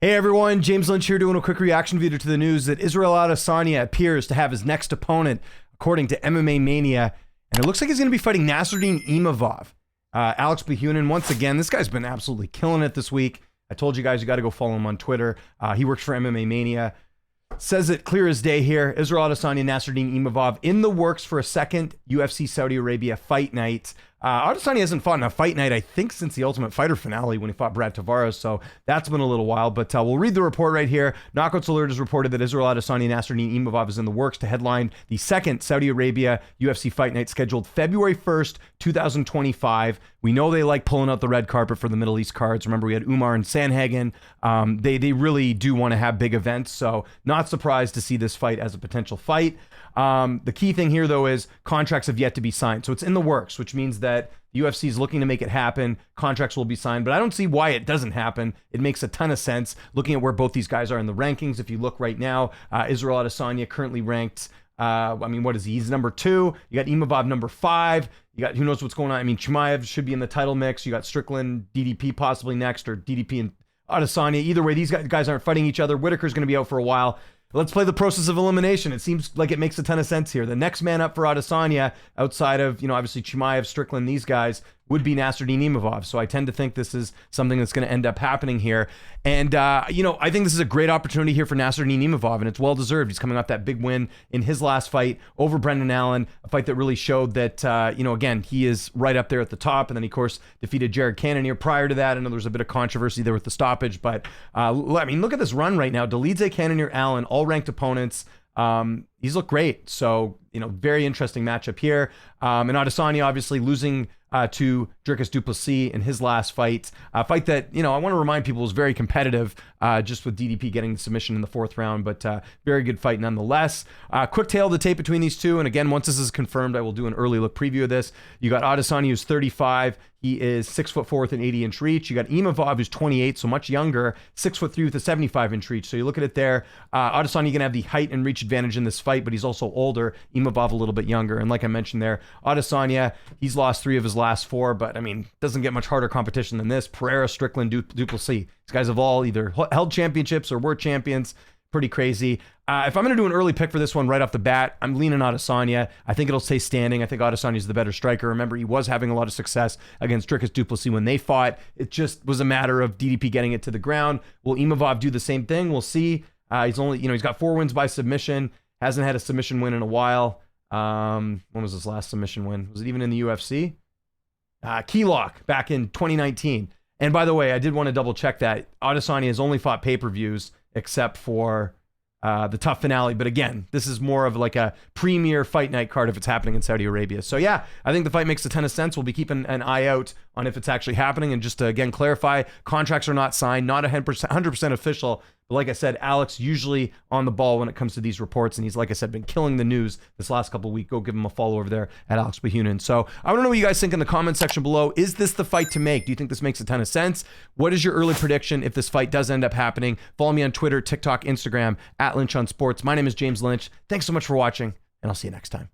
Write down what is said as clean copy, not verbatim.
Hey everyone, James Lynch here doing a quick reaction video to the news that Israel Adesanya appears to have his next opponent, according to MMA Mania, and it looks like he's going to be fighting Nassourdine Imavov. Alex Behunin, once again, this guy's been absolutely killing it this week. I told you guys you got to go follow him on Twitter. He works for MMA Mania. Says it clear as day here. Israel Adesanya, Nassourdine Imavov in the works for a second UFC Saudi Arabia fight night. Adesanya hasn't fought in a fight night, I think, since the Ultimate Fighter finale when he fought Brad Tavares, so that's been a little while, but we'll read the report right here. Knockouts Alert has reported that Israel Adesanya, Nassourdine Imavov is in the works to headline the second Saudi Arabia UFC fight night scheduled February 1st, 2025. We know they like pulling out the red carpet for the Middle East cards. Remember, we had Umar and Sandhagen. They really do want to have big events, so not surprised to see this fight as a potential fight. The key thing here, though, is contracts have yet to be signed. So it's in the works, which means that the UFC is looking to make it happen. Contracts will be signed, but I don't see why it doesn't happen. It makes a ton of sense looking at where both these guys are in the rankings. If you look right now, Israel Adesanya currently ranked, what is he? He's number 2. You got Imavov number 5. You got, who knows what's going on? I mean, Chimaev should be in the title mix. You got Strickland, DDP possibly next, or DDP and Adesanya. Either way, these guys aren't fighting each other. Whitaker's going to be out for a while. Let's play the process of elimination. It seems like it makes a ton of sense here. The next man up for Adesanya, outside of, obviously Chimaev, Strickland, these guys, would be Nassourdine Imavov. So I tend to think this is something that's going to end up happening here. And, I think this is a great opportunity here for Nassourdine Imavov, and it's well-deserved. He's coming off that big win in his last fight over Brendan Allen, a fight that really showed that, again, he is right up there at the top. And then, of course, defeated Jared Cannonier prior to that. I know there was a bit of controversy there with the stoppage, but, look at this run right now. Dolidze, Cannonier, Allen, all ranked opponents. He's looked great. So, very interesting matchup here. And Adesanya obviously losing to Dricus du Plessis in his last fight. A fight that, I want to remind people was very competitive, just with DDP getting the submission in the 4th round, but very good fight nonetheless. Quick tail of the tape between these two, and again, once this is confirmed, I will do an early look preview of this. You got Adesanya, who's 35. He is 6'4" with an 80-inch reach. You got Imavov, who's 28, so much younger, 6'3" with a 75-inch reach. So you look at it there. Adesanya gonna have the height and reach advantage in this fight, but he's also older. Imavov a little bit younger, and like I mentioned there, Adesanya, he's lost 3 of his last 4, but I mean, doesn't get much harder competition than this. Pereira, Strickland, du Plessis. These guys have all either held championships or were champions. Pretty crazy. If I'm going to do an early pick for this one right off the bat, I'm leaning Adesanya. I think it'll stay standing. I think Adesanya's the better striker. Remember, he was having a lot of success against Dricus du Plessis when they fought. It just was a matter of DDP getting it to the ground. Will Imavov do the same thing? We'll see. He's only, he's got 4 wins by submission. Hasn't had a submission win in a while. When was his last submission win? Was it even in the UFC? Key lock back in 2019. And by the way, I did want to double check that. Adesanya has only fought pay-per-views except for the tough finale. But again, this is more of like a premier fight night card if it's happening in Saudi Arabia. So yeah, I think the fight makes a ton of sense. We'll be keeping an eye out on if it's actually happening. And just to, again, clarify, contracts are not signed, not 100% official. But like I said, Alex usually on the ball when it comes to these reports. And he's, like I said, been killing the news this last couple of weeks. Go give him a follow over there at Alex Behunin. So I want to know what you guys think in the comment section below. Is this the fight to make? Do you think this makes a ton of sense? What is your early prediction if this fight does end up happening? Follow me on Twitter, TikTok, Instagram, @Lynch on Sports. My name is James Lynch. Thanks so much for watching, and I'll see you next time.